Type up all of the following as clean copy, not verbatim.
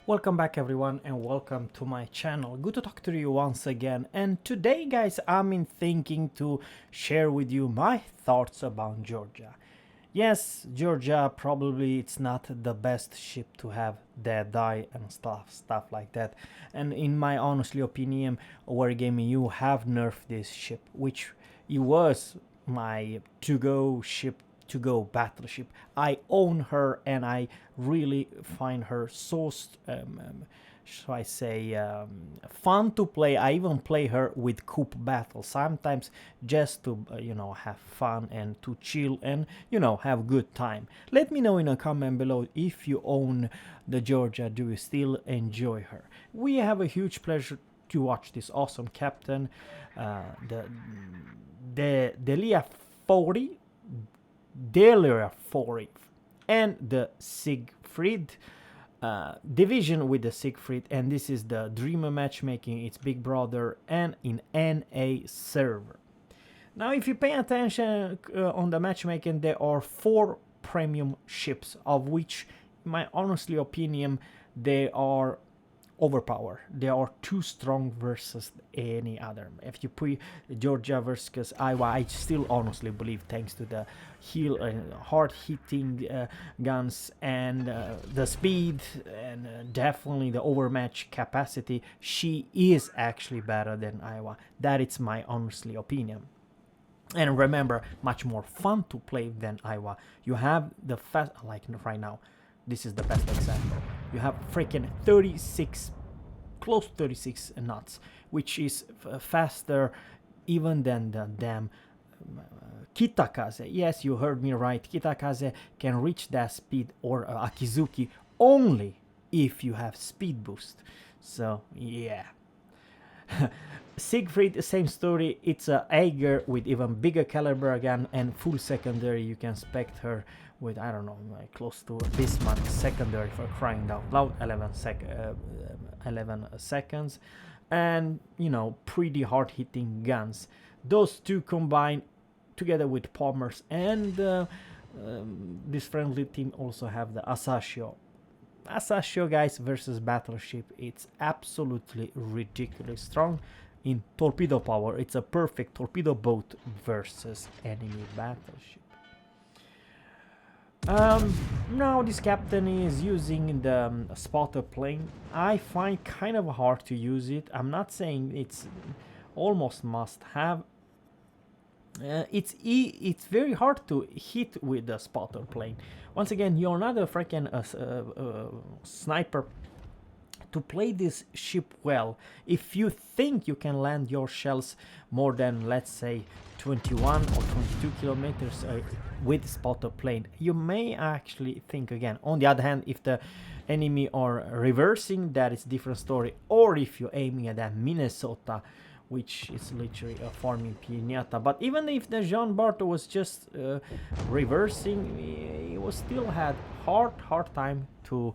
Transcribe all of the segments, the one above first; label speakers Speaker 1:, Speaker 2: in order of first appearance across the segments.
Speaker 1: Welcome back everyone and welcome to my channel. Good to talk to you once again, and today guys I'm thinking to share with you my thoughts about Georgia. Yes, Georgia probably it's not the best ship to have dead eye and stuff like that, and in my honestly opinion Wargaming you have nerfed this ship, which it was my to-go ship, to go battleship. I own her and I really find her so shall I say fun to play. I even play her with coop battles sometimes just to have fun and to chill and have good time. Let me know in a comment below if you own the Georgia. Do you still enjoy her? We have a huge pleasure to watch this awesome captain, the Delia 40 Delia 40 and the SIGFRIED division with the SIGFRIED, and this is the Dreamer matchmaking, its big brother, and in NA server. Now if you pay attention on the matchmaking, there are 4 premium ships, of which in my honestly opinion they are overpowered. They are too strong versus any other. If you put Georgia versus Iowa, I still honestly believe, thanks to the heal hard hitting guns and the speed and definitely the overmatch capacity, she is actually better than Iowa. That is my honestly opinion. And remember, much more fun to play than Iowa. You have the fast, like right now, this is the best example. You have freaking 36, close to 36 knots, which is faster even than the damn Kitakaze. Yes, you heard me right. Kitakaze can reach that speed, or Akizuki, only if you have speed boost. So yeah. Siegfried, same story. It's a Eiger with even bigger caliber gun and full secondary. You can expect her with, I don't know, close to Bismarck secondary, for crying out loud, 11 seconds, and pretty hard hitting guns. Those two combined together with Palmer's and this friendly team also have the Asashio. Asashio guys versus battleship, it's absolutely ridiculously strong in torpedo power. It's a perfect torpedo boat versus enemy battleship. Now this captain is using the spotter plane. I find kind of hard to use it. I'm not saying it's almost must have. It's very hard to hit with the spotter plane. Once again, you're not a freaking sniper to play this ship well. If you think you can land your shells more than, let's say, 21 or 22 kilometers with spotter plane, you may actually think again. On the other hand, if the enemy are reversing, that is different story. Or if you're aiming at that Minnesota, which is literally a farming piñata. But even if the Jean Barto was just reversing, he was still had hard time to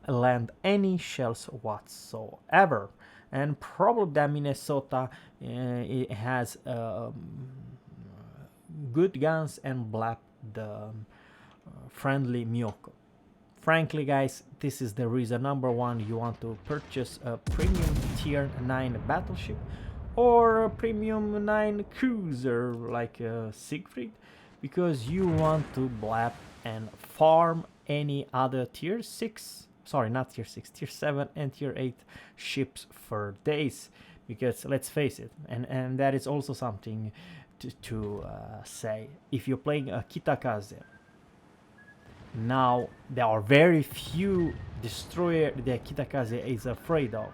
Speaker 1: land any shells whatsoever. And probably that Minnesota it has good guns and blap the friendly Miyoko. Frankly guys, this is the reason number one you want to purchase a premium tier 9 battleship or a premium 9 cruiser like Siegfried, because you want to blap and farm any other tier 6, sorry, not tier 6, tier 7 and tier 8 ships for days. Because let's face it, and that is also something to say, if you're playing a Kitakaze, now there are very few destroyer that Kitakaze is afraid of.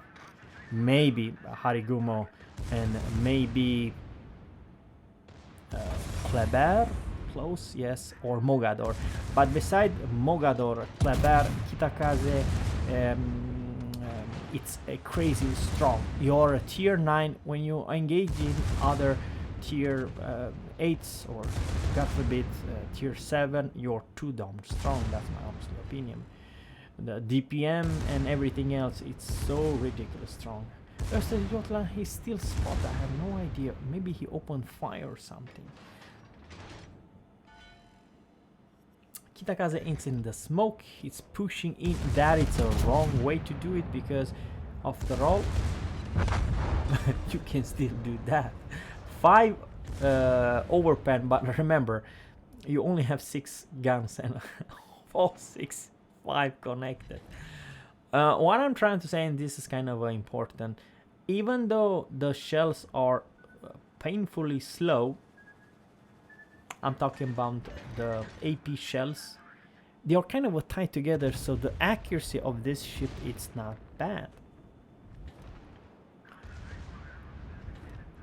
Speaker 1: Maybe Harigumo and maybe Kleber, close, yes, or Mogador. But beside Mogador, Kleber, Kitakaze, it's crazy strong. You're a tier 9 when you engage in other tier 8s or God forbid tier 7, you're too damn strong. That's my honest opinion. The DPM and everything else, it's so ridiculous strong. Jotla, he's still spotted. I have no idea. Maybe he opened fire or something. Kitakaze is in the smoke, it's pushing in. That is a wrong way to do it, because after all, you can still do that. 5 overpan, but remember, you only have 6 guns and all 5 connected. What I'm trying to say, and this is kind of important, even though the shells are painfully slow, I'm talking about the AP shells, they are kind of tied together, so the accuracy of this ship, it's not bad.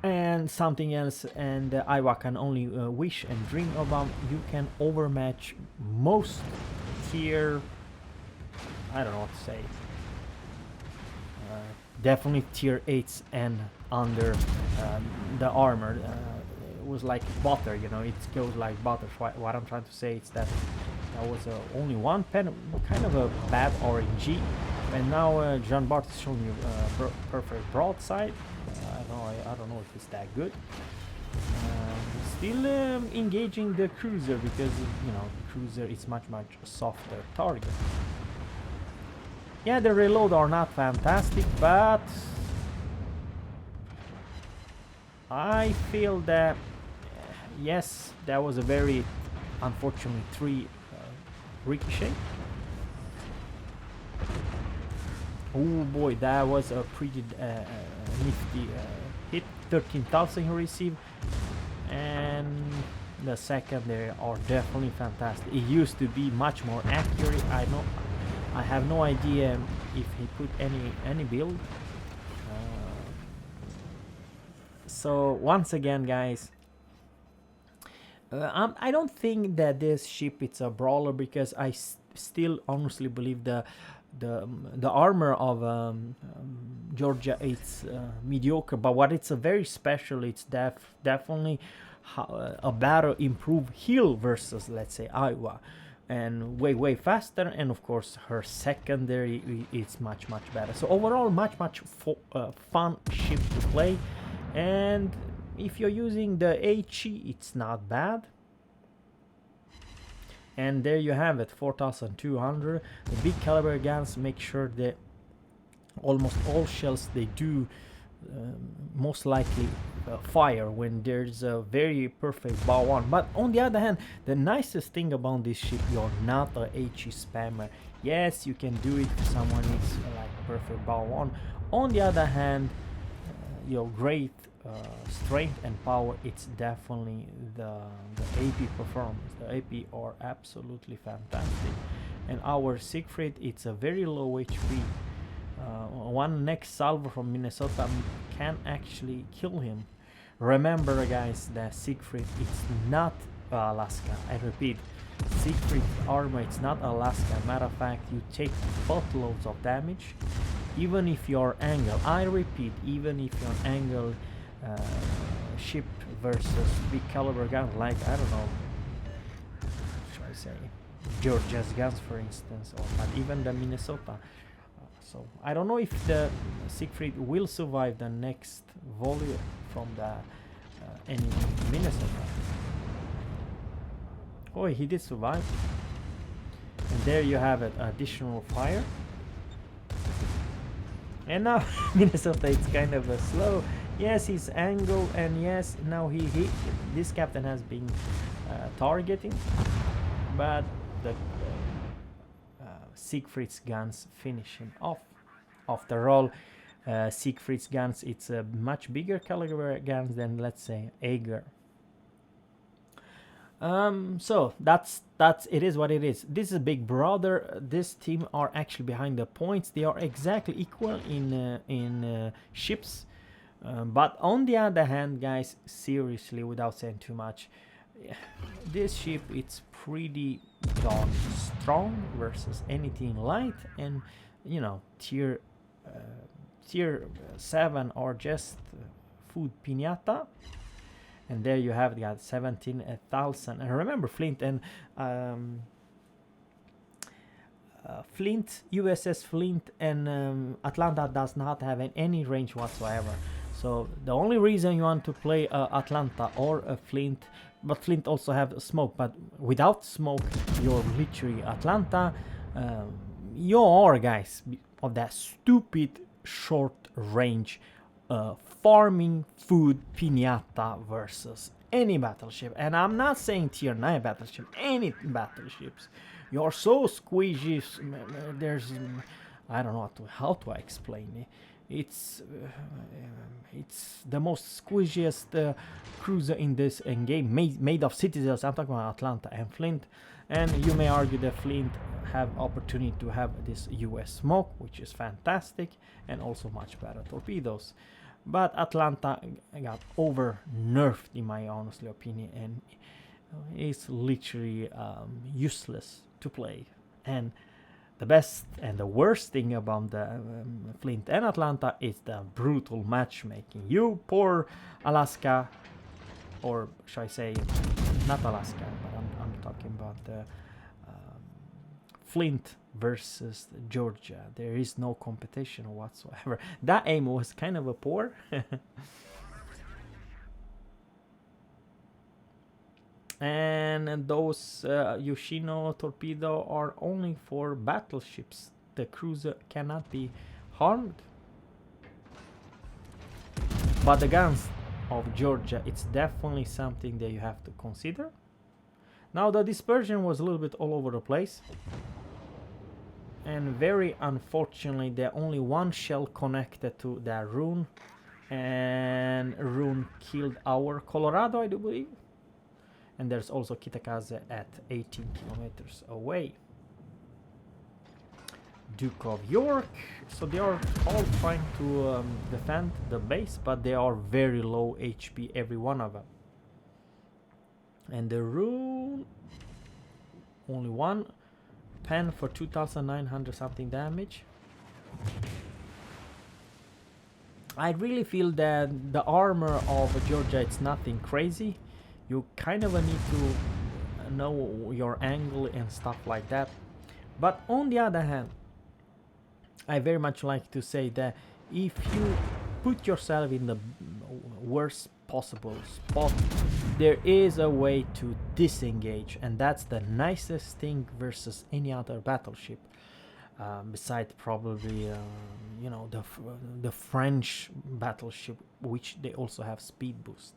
Speaker 1: And something else, and Iowa can only wish and dream about, you can overmatch most tier, I don't know what to say, definitely tier 8s and under. The armor it was like butter, you know, it goes like butter. What I'm trying to say is that that was only one pen, kind of a bad RNG, and now Jean Bart is showing you perfect broadside. I don't know if it's that good. Still engaging the cruiser, because you know the cruiser is much softer target. Yeah, the reload are not fantastic, but I feel that yes, that was a very unfortunately 3 ricochet. Oh boy, that was a pretty nifty hit. 13,000 he received, and the secondary are definitely fantastic. It used to be much more accurate. I have no idea if he put any build. So once again, guys, I don't think that this ship it's a brawler, because I still honestly believe the armor of Georgia it's mediocre, but what it's a very special, it's definitely a better improved heal versus, let's say, Iowa, and way faster, and of course her secondary it's much better. So overall, much fun ship to play, and if you're using the HE, it's not bad. And there you have it, 4,200. The big caliber guns make sure that almost all shells they do most likely fire when there's a very perfect bow on. But on the other hand, the nicest thing about this ship, you're not a HE spammer. Yes, you can do it if someone is like perfect bow on the other hand, your great strength and power, it's definitely the AP performance. The AP are absolutely fantastic, and our Siegfried, it's a very low HP. One next salvo from Minnesota can actually kill him. Remember guys, that Siegfried, it's not Alaska. I repeat, Siegfried armor, it's not Alaska. Matter of fact, you take buttloads of damage even if you're angle. I repeat, even if you're angle ship versus big caliber guns, like, I don't know, should I say Georgia's guns for instance, or not even the Minnesota. So I don't know if the Siegfried will survive the next volley from the enemy Minnesota. Oh, he did survive. And there you have it, additional fire. And now Minnesota, it's kind of a slow. Yes, he's angled, and yes, now this captain has been targeting, but the Siegfried's guns finish him off. After all, Siegfried's guns, it's a much bigger caliber guns than, let's say, Ager. So that's it is what it is. This is Big Brother. This team are actually behind the points. They are exactly equal in ships. But on the other hand, guys, seriously, without saying too much, this ship, it's pretty darn strong versus anything light, and you know, tier 7 or just food piñata. And there you have got 17,000. And remember, Flint and USS Flint and Atlanta does not have any range whatsoever. So the only reason you want to play Atlanta or a Flint, but Flint also have smoke, but without smoke you're literally Atlanta. You're guys of that stupid short range farming food pinata versus any battleship, and I'm not saying tier 9 battleship, any battleships. You're so squeezy. There's I don't know how to explain it. It's the most squeeziest cruiser in this game, made of citizens. I'm talking about Atlanta and Flint, and you may argue that Flint have opportunity to have this US smoke, which is fantastic, and also much better torpedoes. But Atlanta got over nerfed in my honestly opinion, and it's literally useless to play. And the best and the worst thing about the Flint and Atlanta is the brutal matchmaking. You poor Alaska, or should I say, not Alaska, but I'm talking about the Flint versus Georgia. There is no competition whatsoever. That aim was kind of a poor. And those Yoshino torpedo are only for battleships. The cruiser cannot be harmed. But the guns of Georgia, it's definitely something that you have to consider. Now the dispersion was a little bit all over the place, and very unfortunately there only one shell connected to that rune, and rune killed our Colorado, I do believe. And there's also Kitakaze at 18 kilometers away. Duke of York. So they are all trying to defend the base, but they are very low HP, every one of them. And the rune, only one pen for 2,900 something damage. I really feel that the armor of Georgia, it's nothing crazy. You kind of need to know your angle and stuff like that. But on the other hand, I very much like to say that if you put yourself in the worst possible spot, there is a way to disengage, and that's the nicest thing versus any other battleship. Besides probably you know, the French battleship, which they also have speed boost.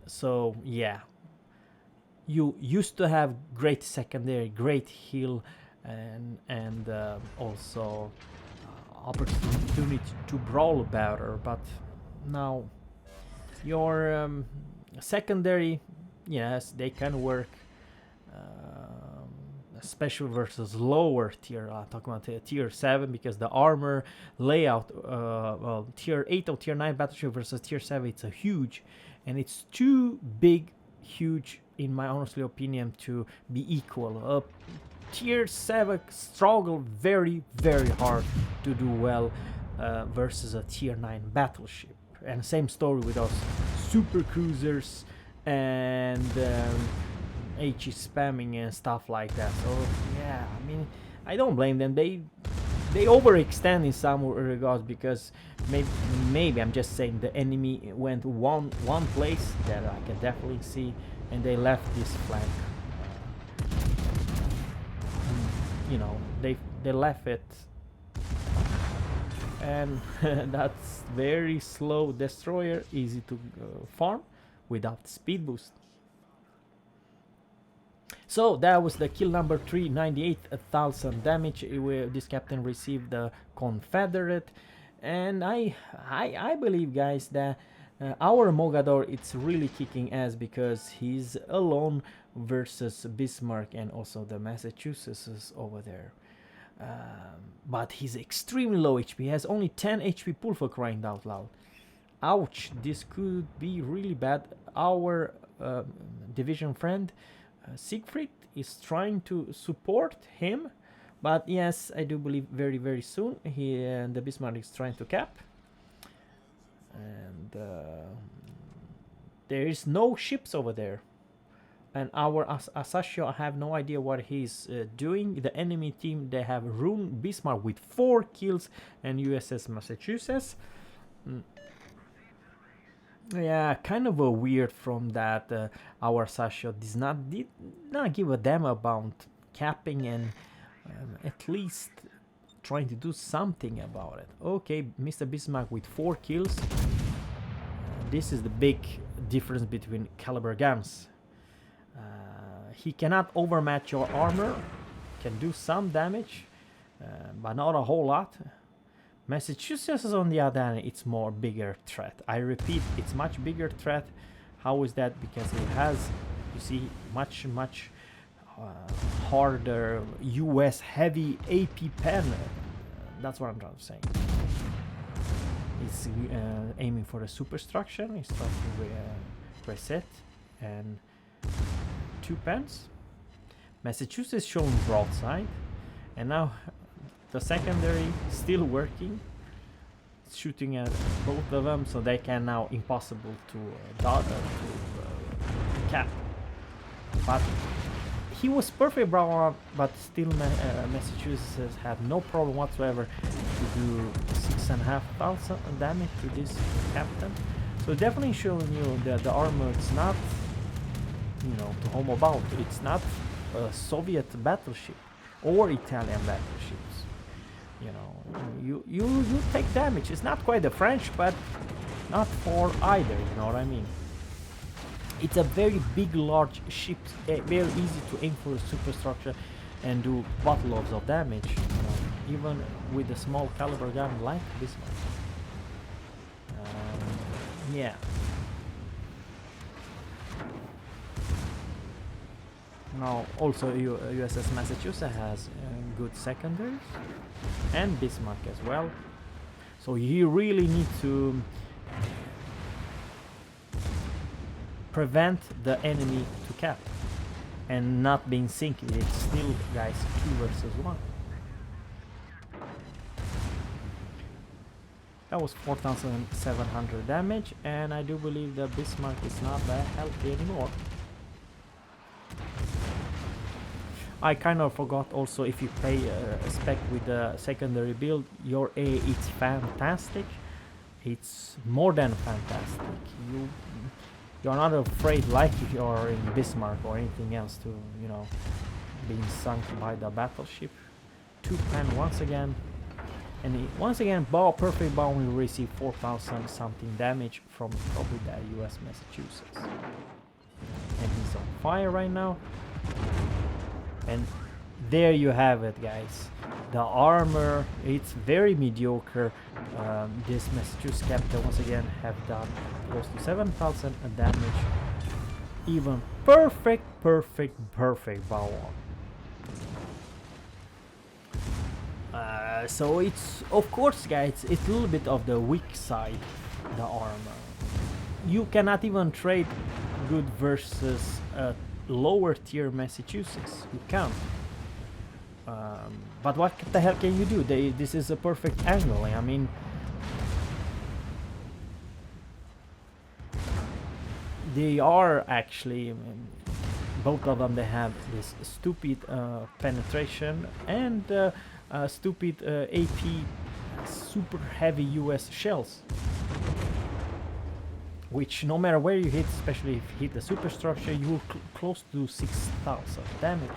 Speaker 1: So yeah, you used to have great secondary, great heal, and also opportunity to brawl better. But now your secondary, yes, they can work, special versus lower tier. Talking about tier 7, because the armor layout, well, tier 8 or tier 9 battleship versus tier 7, it's a huge, and it's too big, huge in my honestly opinion to be equal. Tier 7 struggle very hard to do well versus a tier 9 battleship. And same story with us super cruisers and HE spamming and stuff like that. So yeah, I mean, I don't blame them. They overextend in some regards, because maybe I'm just saying the enemy went one place that I can definitely see, and they left this flank. You know, they left it, and that's very slow destroyer, easy to farm without speed boost. So that was the kill number 3, 98,000 damage. This captain received the Confederate, and I believe, guys, that our Mogador, it's really kicking ass, because he's alone versus Bismarck and also the Massachusetts over there. But he's extremely low HP. He has only 10 HP pull, for crying out loud. Ouch, this could be really bad. Our division friend Siegfried is trying to support him, but yes, I do believe very soon the Bismarck is trying to cap, and there is no ships over there. And our Asashio, I have no idea what he's doing. The enemy team, they have Rune Bismarck with 4 kills and USS Massachusetts. Yeah, kind of a weird from that our Sasha did not give a damn about capping and at least trying to do something about it. Okay, Mr. Bismarck with 4 kills. This is the big difference between caliber guns. He cannot overmatch your armor, can do some damage, but not a whole lot. Massachusetts on the other hand, it's more bigger threat. I repeat, it's much bigger threat. How is that? Because it has, you see, much harder US heavy AP pen. That's what I'm trying to say. It's aiming for a superstructure. It's trying to reset and 2 pens. Massachusetts showing broadside, and now the secondary still working, shooting at both of them, so they can now impossible to cap. But he was perfect brown, but still Massachusetts had no problem whatsoever to do 6,500 damage to this captain. So definitely showing you that the armor is not, you know, to home about. It's not a Soviet battleship or Italian battleships. You know, you take damage. It's not quite the French, but not for either. You know what I mean? It's a very big, large ship. Very easy to aim for a superstructure and do buttloads of damage. You know, even with a small caliber gun like this one. Yeah. Now also USS Massachusetts has good secondaries and Bismarck as well, so you really need to prevent the enemy to cap and not being sinking. It's still, guys, 2 versus 1. That was 4,700 damage, and I do believe that Bismarck is not that healthy anymore. I kind of forgot also, if you play a spec with the secondary build, your A, it's fantastic. It's more than fantastic. You're not afraid, like if you're in Bismarck or anything else, to, you know, being sunk by the battleship. 2 pen once again, and once again, perfect bow will receive 4,000 something damage from probably the US Massachusetts. And he's on fire right now. And there you have it, guys. The armor, it's very mediocre. This Massachusetts captain once again have done close to 7,000 damage. Even perfect bow on. So it's, of course, guys, it's a little bit of the weak side, the armor. You cannot even trade good versus lower tier Massachusetts. You can't. But what the hell can you do? This is a perfect angle. I mean, they are actually, both of them, they have this stupid penetration and stupid AP super heavy US shells, which no matter where you hit, especially if you hit the superstructure, you will close to 6,000 damage.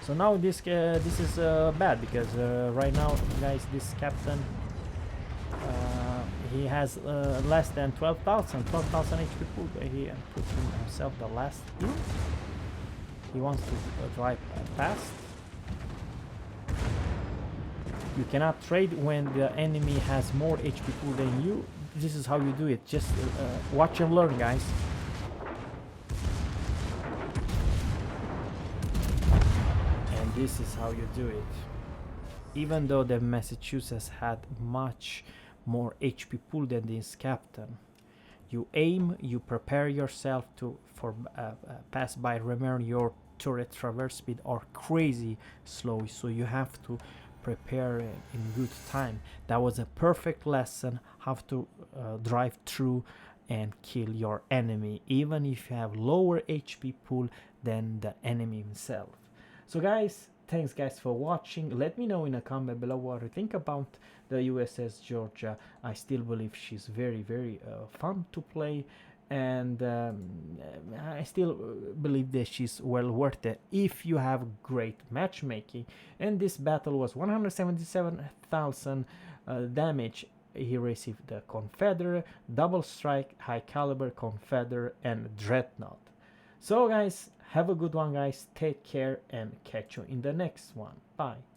Speaker 1: So now this is bad, because right now, guys, this captain, he has less than 12,000 HP pool. He put himself the last heal. He wants to drive past. You cannot trade when the enemy has more HP pool than you. This is how you do it. Just watch and learn, guys. And this is how you do it. Even though the Massachusetts had much more HP pool than this captain, you aim, you prepare yourself for pass by. Remember, your turret traverse speed are crazy slow, so you have to prepare in good time. That was a perfect lesson how to drive through and kill your enemy, even if you have lower HP pool than the enemy himself. So guys, thanks guys for watching. Let me know in a comment below what you think about the USS Georgia. I still believe she's very fun to play, and I still believe that she's well worth it if you have great matchmaking. And this battle was 177,000 damage. He received the Confederate, Double Strike, High Caliber, Confederate, and Dreadnought. So guys, have a good one guys, take care, and catch you in the next one. Bye.